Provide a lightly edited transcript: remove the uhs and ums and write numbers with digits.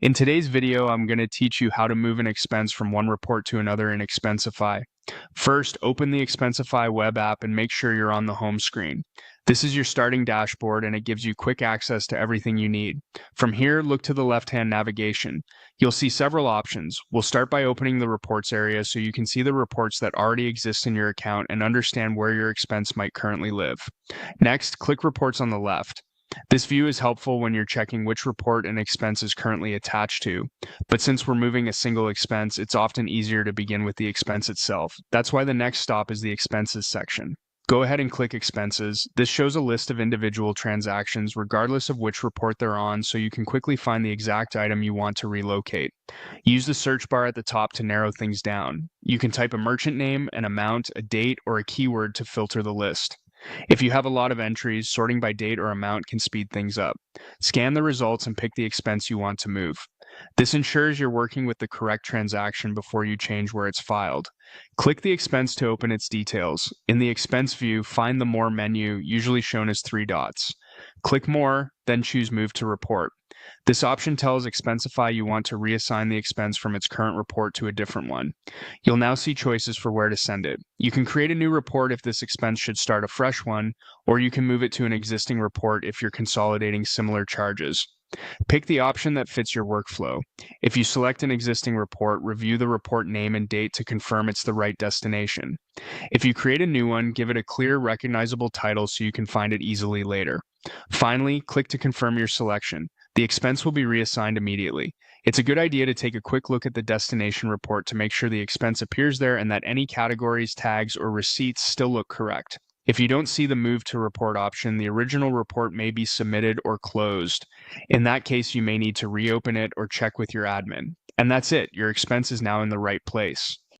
In today's video, I'm going to teach you how to move an expense from one report to another in Expensify. First, open the Expensify web app and make sure you're on the home screen. This is your starting dashboard and it gives you quick access to everything you need. From here, look to the left-hand navigation. You'll see several options. We'll start by opening the reports area so you can see the reports that already exist in your account and understand where your expense might currently live. Next, click Reports on the left. This view is helpful when you're checking which report an expense is currently attached to, but since we're moving a single expense, it's often easier to begin with the expense itself. That's why the next stop is the Expenses section. Go ahead and click Expenses. This shows a list of individual transactions regardless of which report they're on, so you can quickly find the exact item you want to relocate. Use the search bar at the top to narrow things down. You can type a merchant name, an amount, a date, or a keyword to filter the list. If you have a lot of entries, sorting by date or amount can speed things up. Scan the results and pick the expense you want to move. This ensures you're working with the correct transaction before you change where it's filed. Click the expense to open its details. In the expense view, find the More menu, usually shown as 3 dots. Click More, then choose Move to Report. This option tells Expensify you want to reassign the expense from its current report to a different one. You'll now see choices for where to send it. You can create a new report if this expense should start a fresh one, or you can move it to an existing report if you're consolidating similar charges. Pick the option that fits your workflow. If you select an existing report, review the report name and date to confirm it's the right destination. If you create a new one, give it a clear, recognizable title so you can find it easily later. Finally, click to confirm your selection. The expense will be reassigned immediately. It's a good idea to take a quick look at the destination report to make sure the expense appears there and that any categories, tags, or receipts still look correct. If you don't see the Move to Report option, the original report may be submitted or closed. In that case, you may need to reopen it or check with your admin. And that's it, your expense is now in the right place.